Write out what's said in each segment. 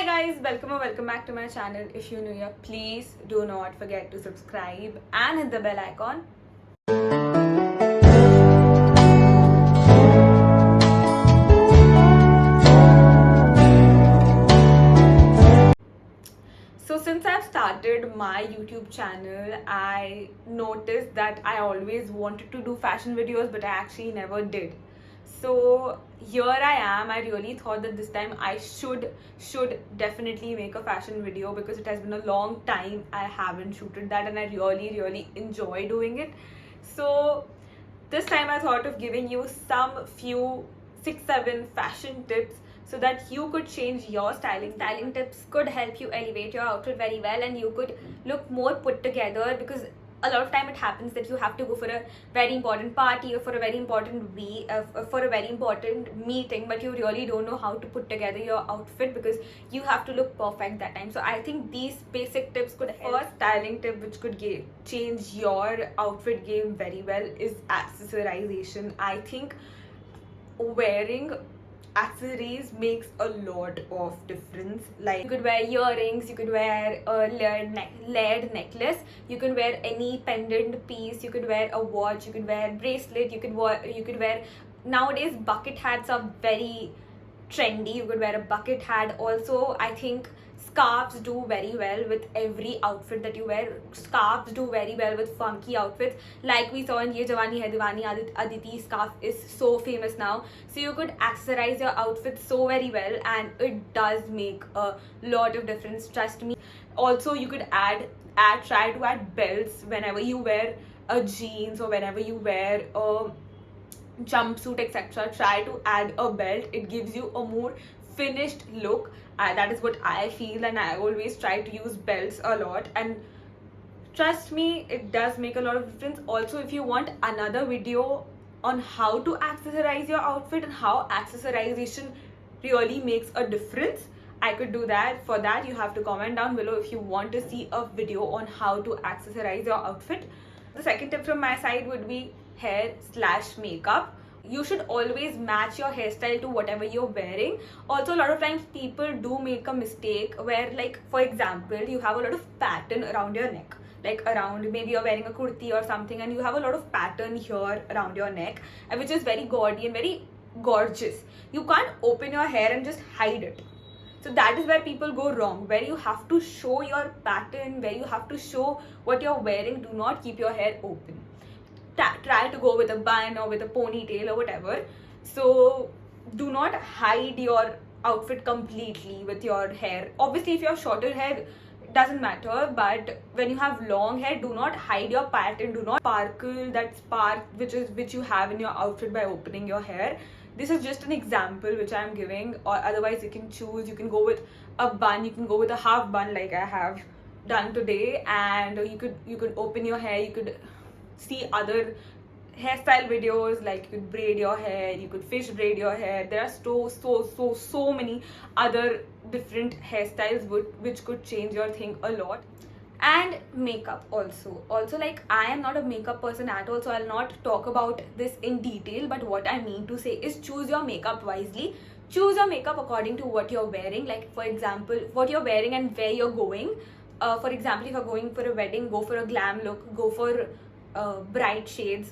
Hi guys, welcome or welcome back to my channel. If you're new here, please do not forget to subscribe and hit the bell icon. So since I've started my YouTube channel, I noticed that I always wanted to do fashion videos, but I actually never did. So here I am. I really thought that this time I should definitely make a fashion video because it has been a long time I haven't shooted that, and I really enjoy doing it. So this time I thought of giving you some few 6-7 fashion tips so that you could change your styling. Styling tips could help you elevate your outfit very well, and you could look more put together, because a lot of time it happens that you have to go for a very important party or for a very important for a very important meeting, but you really don't know how to put together your outfit because you have to look perfect that time. So I think these basic tips could help. First styling tip which could change your outfit game very well is accessorization. I think wearing accessories makes a lot of difference. Like, You could wear earrings, you could wear a layered necklace, you can wear any pendant piece, you could wear a watch, you could wear bracelet, you could wear nowadays bucket hats are very trendy. You could wear a bucket hat. Also, I think scarves do very well with every outfit that you wear. Scarves do very well with funky outfits, like we saw in Ye Jawani Hai Diwani. Aditi scarf is so famous now. So you could accessorize your outfit so very well, and it does make a lot of difference, trust me. Also, you could try to add belts whenever you wear a jeans or whenever you wear a jumpsuit, etc. Try to add a belt. It gives you a more finished look. That is what I feel, and I always try to use belts a lot, and trust me, it does make a lot of difference. Also, if you want another video on how to accessorize your outfit and how accessorization really makes a difference, I could do that. For that, you have to comment down below if you want to see a video on how to accessorize your outfit. The second tip from my side would be hair/makeup. You should always match your hairstyle to whatever you're wearing. Also, a lot of times people do make a mistake where, like, for example, you have a lot of pattern around your neck, like around, maybe you're wearing a kurti or something and you have a lot of pattern here around your neck, which is very gaudy and very gorgeous. You can't open your hair and just hide it. So that is where people go wrong, where you have to show your pattern, where you have to show what you're wearing. Do not keep your hair open. Try to go with a bun or with a ponytail or whatever. So do not hide your outfit completely with your hair. Obviously, if you have shorter hair, it doesn't matter, but when you have long hair, do not hide your pattern. Do not sparkle that spark which you have in your outfit by opening your hair. This is just an example which I'm giving, or otherwise you can choose. You can go with a bun, you can go with a half bun like I have done today, and you could open your hair. You could see other hairstyle videos, like you could braid your hair, you could fish braid your hair. There are so many other different hairstyles which could change your thing a lot. And makeup also, like, I am not a makeup person at all, so I'll not talk about this in detail, but what I mean to say is choose your makeup wisely. Choose your makeup according to what you're wearing, like, for example, what you're wearing and where you're going. For example, if you're going for a wedding, go for a glam look, go for bright shades.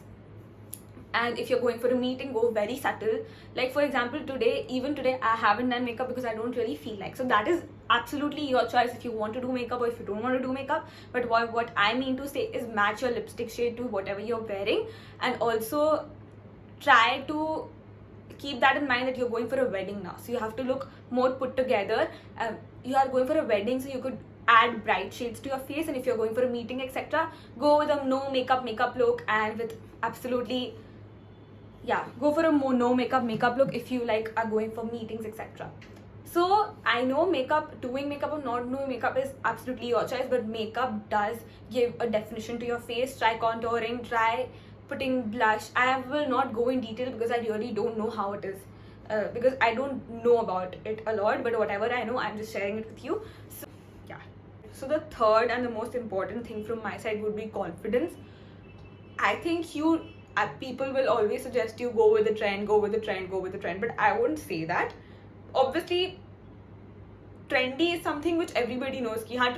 And if you're going for a meeting, go very subtle. Like, for example, even today I haven't done makeup because I don't really feel like. So that is absolutely your choice if you want to do makeup or if you don't want to do makeup. But what I mean to say is match your lipstick shade to whatever you're wearing, and also try to keep that in mind that you're going for a wedding now, so you have to look more put together. You are going for a wedding, so you could add bright shades to your face, and if you're going for a meeting, etc., go with a no makeup look, and with absolutely, yeah, go for a no makeup look if you like are going for meetings, etc. So I know doing makeup or not doing makeup is absolutely your choice, but makeup does give a definition to your face. Try contouring, try putting blush. I will not go in detail because I really don't know how it is, because I don't know about it a lot, but whatever I know, I'm just sharing it with you. So yeah. So the third and the most important thing from my side would be confidence. I think people will always suggest you go with the trend, but I wouldn't say that. Obviously, trendy is something which everybody knows कि हाँ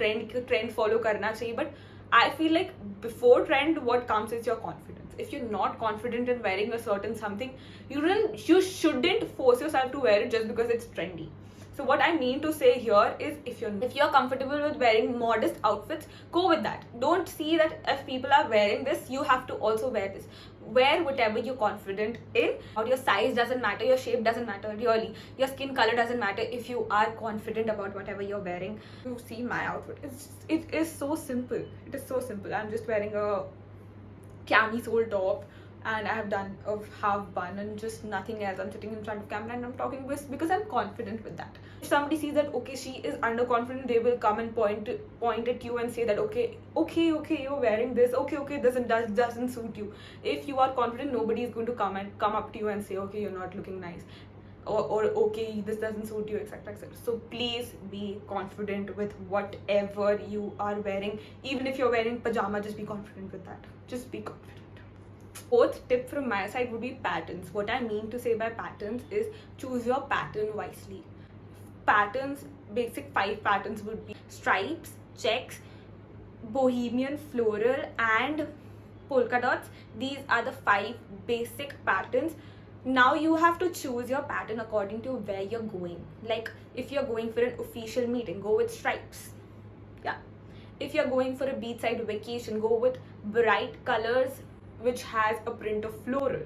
trend follow करना चाहिए, but I feel like before trend, what comes is your confidence. If you're not confident in wearing a certain something, you shouldn't force yourself to wear it just because it's trendy. So what I mean to say here is, if you're comfortable with wearing modest outfits, go with that. Don't see that if people are wearing this, you have to also wear this. Wear whatever you're confident in. Your size doesn't matter, your shape doesn't matter, really. Your skin color doesn't matter if you are confident about whatever you're wearing. You see my outfit. It is so simple. It is so simple. I'm just wearing a camisole top, and I have done a half bun and just nothing else. I'm sitting in front of camera and I'm talking because I'm confident with that. If somebody sees that okay, she is underconfident, they will come and point at you and say that okay, you're wearing this, okay, doesn't suit you. If you are confident, nobody is going to come up to you and say okay, you're not looking nice, or okay, this doesn't suit you, etc, etc. So please be confident with whatever you are wearing. Even if you're wearing pajama, just be confident with that. Just be confident. Fourth tip from my side would be patterns. What I mean to say by patterns is, choose your pattern wisely. Patterns, basic 5 patterns would be stripes, checks, bohemian, floral, and polka dots. These are the 5 basic patterns. Now you have to choose your pattern according to where you're going. Like if you're going for an official meeting, go with stripes. Yeah. If you're going for a beachside vacation, go with bright colors which has a print of floral.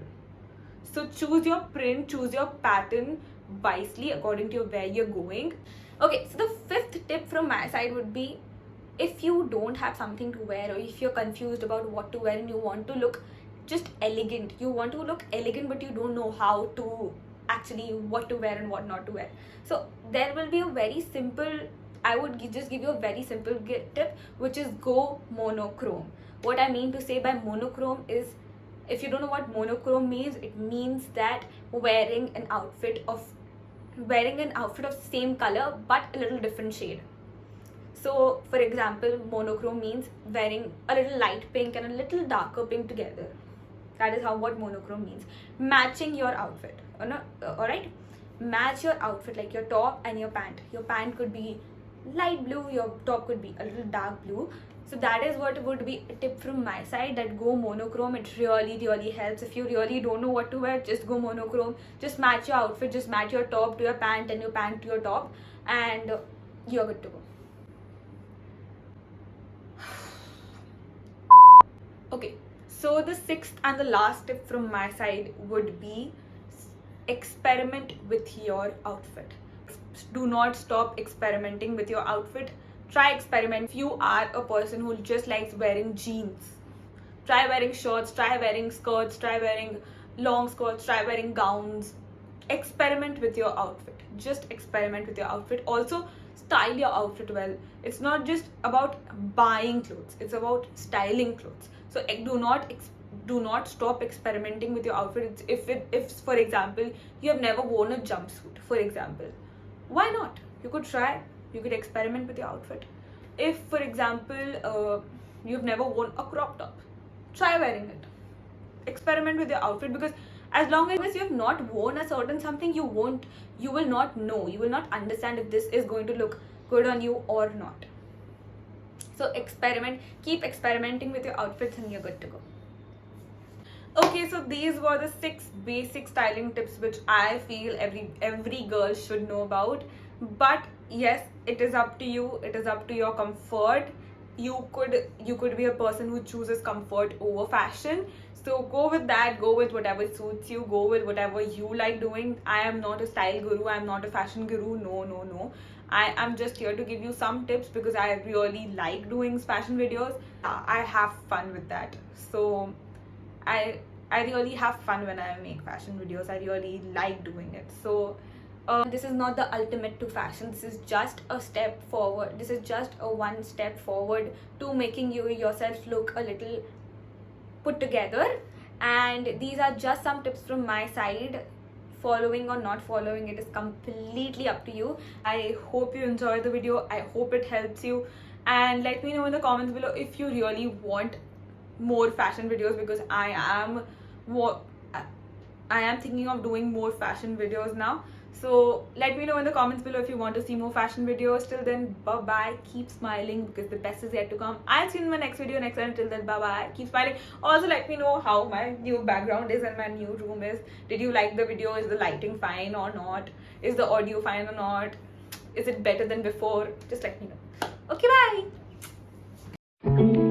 So choose your print, choose your pattern wisely according to where you're going. Okay, so the 5th tip from my side would be, if you don't have something to wear, or if you're confused about what to wear and you want to look just elegant, you want to look elegant but you don't know how to actually what to wear and what not to wear, so there will be a very simple, I would just give you a very simple tip, which is go monochrome. What I mean to say by monochrome is, if you don't know what monochrome means, it means that wearing an outfit of same color but a little different shade. So for example, monochrome means wearing a little light pink and a little darker pink together. That is what monochrome means. Matching your outfit, or not, alright? Match your outfit, like your top and your pant. Your pant could be light blue, your top could be a little dark blue. So that is what would be a tip from my side, that go monochrome. It really helps. If you really don't know what to wear, just go monochrome. Just match your outfit, just match your top to your pant and your pant to your top, and you're good to go. Okay, so the 6th and the last tip from my side would be, experiment with your outfit. Do not stop experimenting with your outfit. Try experiment. If you are a person who just likes wearing jeans, try wearing shorts, try wearing skirts, try wearing long skirts, try wearing gowns. Experiment with your outfit. Just experiment with your outfit. Also, style your outfit well. It's not just about buying clothes, it's about styling clothes. So do not stop experimenting with your outfit. If for example you have never worn a jumpsuit, for example, why not? You could try, you could experiment with your outfit. If for example you've never worn a crop top, try wearing it. Experiment with your outfit, because as long as you have not worn a certain something, you will not know, you will not understand if this is going to look good on you or not. So experiment, keep experimenting with your outfits and you're good to go. Okay, so these were the 6 basic styling tips which I feel every girl should know about. But yes, it is up to you, it is up to your comfort. You could be a person who chooses comfort over fashion. So go with that, go with whatever suits you, go with whatever you like doing. I am not a style guru, I am not a fashion guru, no. I am just here to give you some tips because I really like doing fashion videos. I have fun with that. So I really have fun when I make fashion videos. I really like doing it. So this is not the ultimate to fashion. This is just a step forward. This is just a one step forward to making you yourself look a little put together. And these are just some tips from my side. Following or not following, it is completely up to you. I hope you enjoyed the video. I hope it helps you. And let me know in the comments below if you really want more fashion videos, because I am thinking of doing more fashion videos now. So let me know in the comments below if you want to see more fashion videos. Till then, bye bye. Keep smiling because the best is yet to come. I'll see you in my next video next time. Till then, bye bye. Keep smiling. Also, let me know how my new background is and my new room is. Did you like the video? Is the lighting fine or not? Is the audio fine or not? Is it better than before? Just let me know. Okay, bye.